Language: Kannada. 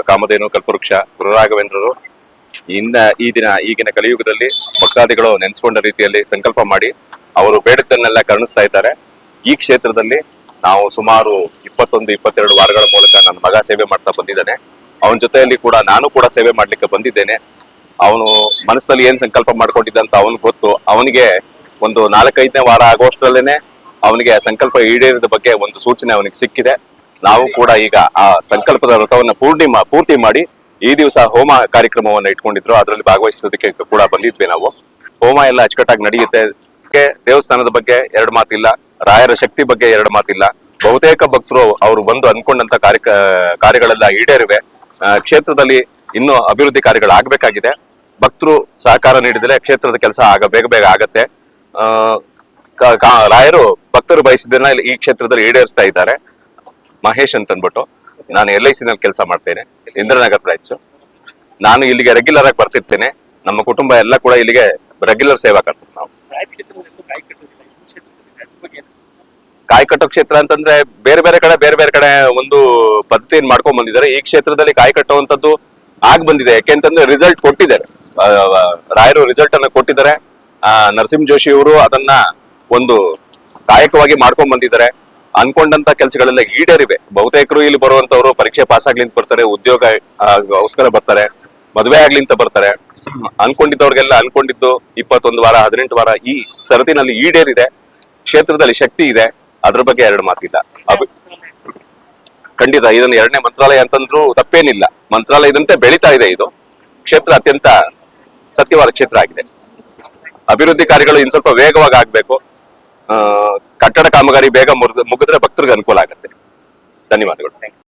ಕಾಮಧೇನು ಕಲ್ಪವೃಕ್ಷ ಗುರುರಾಘವೇಂದ್ರರು ಈಗಿನ ಕಲಿಯುಗದಲ್ಲಿ ಭಕ್ತಾದಿಗಳು ನೆನೆಸ್ಕೊಂಡ ರೀತಿಯಲ್ಲಿ ಸಂಕಲ್ಪ ಮಾಡಿ ಅವರು ಬೇಡದ್ದನ್ನೆಲ್ಲ ಕರುಣಿಸ್ತಾ ಇದ್ದಾರೆ. ಈ ಕ್ಷೇತ್ರದಲ್ಲಿ ನಾವು ಸುಮಾರು 21-22 ವಾರಗಳ ಮೂಲಕ ನನ್ನ ಮಗ ಸೇವೆ ಮಾಡ್ತಾ ಬಂದಿದ್ದಾನೆ. ಅವನ ಜೊತೆಯಲ್ಲಿ ಕೂಡ ನಾನು ಕೂಡ ಸೇವೆ ಮಾಡ್ಲಿಕ್ಕೆ ಬಂದಿದ್ದೇನೆ. ಅವನು ಮನಸ್ಸಲ್ಲಿ ಏನ್ ಸಂಕಲ್ಪ ಮಾಡ್ಕೊಂಡಿದ್ದಂತ ಅವನಿಗೆ ಗೊತ್ತು. ಅವನಿಗೆ ಒಂದು 4-5ನೇ ವಾರ ಆಗುವಷ್ಟರಲ್ಲೇನೆ ಅವನಿಗೆ ಸಂಕಲ್ಪ ಈಡೇರಿದ ಬಗ್ಗೆ ಒಂದು ಸೂಚನೆ ಅವನಿಗೆ ಸಿಕ್ಕಿದೆ. ನಾವು ಕೂಡ ಈಗ ಆ ಸಂಕಲ್ಪದ ವ್ರತವನ್ನ ಪೂರ್ತಿ ಮಾಡಿ ಈ ದಿವಸ ಹೋಮ ಕಾರ್ಯಕ್ರಮವನ್ನ ಇಟ್ಕೊಂಡಿದ್ರು. ಅದರಲ್ಲಿ ಭಾಗವಹಿಸೋದಕ್ಕೆ ಕೂಡ ಬಂದಿದ್ವಿ ನಾವು. ಹೋಮ ಎಲ್ಲ ಅಚ್ಚುಕಟ್ಟಾಗಿ ನಡೆಯುತ್ತೆ. ದೇವಸ್ಥಾನದ ಬಗ್ಗೆ ಎರಡು ಮಾತಿಲ್ಲ, ರಾಯರ ಶಕ್ತಿ ಬಗ್ಗೆ ಎರಡು ಮಾತಿಲ್ಲ. ಬಹುತೇಕ ಭಕ್ತರು ಅವರು ಬಂದು ಅನ್ಕೊಂಡಂತ ಕಾರ್ಯಗಳೆಲ್ಲ ಈಡೇರಿವೆ. ಕ್ಷೇತ್ರದಲ್ಲಿ ಇನ್ನೂ ಅಭಿವೃದ್ಧಿ ಕಾರ್ಯಗಳಾಗಬೇಕಾಗಿದೆ. ಭಕ್ತರು ಸಹಕಾರ ನೀಡಿದರೆ ಕ್ಷೇತ್ರದ ಕೆಲಸ ಬೇಗ ಆಗತ್ತೆ. ರಾಯರು ಭಕ್ತರು ಬಯಸಿದ್ದನ್ನ ಈ ಕ್ಷೇತ್ರದಲ್ಲಿ ಈಡೇರಿಸ್ತಾ ಇದ್ದಾರೆ. ಮಹೇಶ್ ಅಂತ ಅಂದ್ಬಿಟ್ಟು, ನಾನು LIC ನಲ್ಲಿ ಕೆಲಸ ಮಾಡ್ತೇನೆ, ಇಂದ್ರನಗರ್ ಬ್ರಾಂಚ್. ನಾನು ಇಲ್ಲಿಗೆ ರೆಗ್ಯುಲರ್ ಆಗಿ ಬರ್ತಿರ್ತೇನೆ. ನಮ್ಮ ಕುಟುಂಬ ಎಲ್ಲ ಕೂಡ ಇಲ್ಲಿಗೆ ರೆಗ್ಯುಲರ್ ಸೇವಾ ಕರ್ತೇವೆ ನಾವು. ಕಾಯಿ ಕಟ್ಟೋ ಕ್ಷೇತ್ರ ಅಂತಂದ್ರೆ ಬೇರೆ ಕಡೆ ಒಂದು ಪದ್ಧತಿಯನ್ನು ಮಾಡ್ಕೊಂಡ್ ಬಂದಿದ್ದಾರೆ. ಈ ಕ್ಷೇತ್ರದಲ್ಲಿ ಕಾಯಿ ಕಟ್ಟುವಂತದ್ದು ಬಂದಿದೆ. ಯಾಕೆಂತಂದ್ರೆ ರಿಸಲ್ಟ್ ಕೊಟ್ಟಿದ್ದಾರೆ, ರಾಯರು ರಿಸಲ್ಟ್ ಅನ್ನ ಕೊಟ್ಟಿದ್ದಾರೆ. ನರಸಿಂಹ ಜೋಶಿ ಅವರು ಅದನ್ನ ಒಂದು ಕಾಯಕವಾಗಿ ಮಾಡ್ಕೊಂಡ್ ಬಂದಿದ್ದಾರೆ. ಅನ್ಕೊಂಡಂತ ಕೆಲಸಗಳೆಲ್ಲ ಈಡೇರಿವೆ. ಬಹುತೇಕರು ಇಲ್ಲಿ ಬರುವಂತವ್ರು ಪರೀಕ್ಷೆ ಪಾಸ್ ಆಗ್ಲಿ ಅಂತ ಬರ್ತಾರೆ, ಉದ್ಯೋಗಗೋಸ್ಕರ ಬರ್ತಾರೆ, ಮದುವೆ ಆಗ್ಲಿ ಅಂತ ಬರ್ತಾರೆ. ಅನ್ಕೊಂಡಿದ್ದವ್ರಿಗೆಲ್ಲ ಅನ್ಕೊಂಡಿದ್ದು 21 ವಾರ 18 ವಾರ ಈ ಸರದಿನಲ್ಲಿ ಈಡೇರಿದೆ. ಕ್ಷೇತ್ರದಲ್ಲಿ ಶಕ್ತಿ ಇದೆ, ಅದ್ರ ಬಗ್ಗೆ ಎರಡು ಮಾತಿಲ್ಲ. ಖಂಡಿತ ಇದನ್ನ 2ನೇ ಮಂತ್ರಾಲಯ ಅಂತಂದ್ರೂ ತಪ್ಪೇನಿಲ್ಲ. ಮಂತ್ರಾಲಯದಂತೆ ಬೆಳೀತಾ ಇದೆ. ಇದು ಕ್ಷೇತ್ರ ಅತ್ಯಂತ ಸತ್ಯವಾದ ಕ್ಷೇತ್ರ ಆಗಿದೆ. ಅಭಿವೃದ್ಧಿ ಕಾರ್ಯಗಳು ಇನ್ ಸ್ವಲ್ಪ ವೇಗವಾಗಿ ಆಗ್ಬೇಕು. ಕಟ್ಟಡ ಕಾಮಗಾರಿ ಬೇಗ ಮುಗಿದ್ರೆ ಭಕ್ತರಿಗೆ ಅನುಕೂಲ ಆಗುತ್ತೆ. ಧನ್ಯವಾದಗಳು.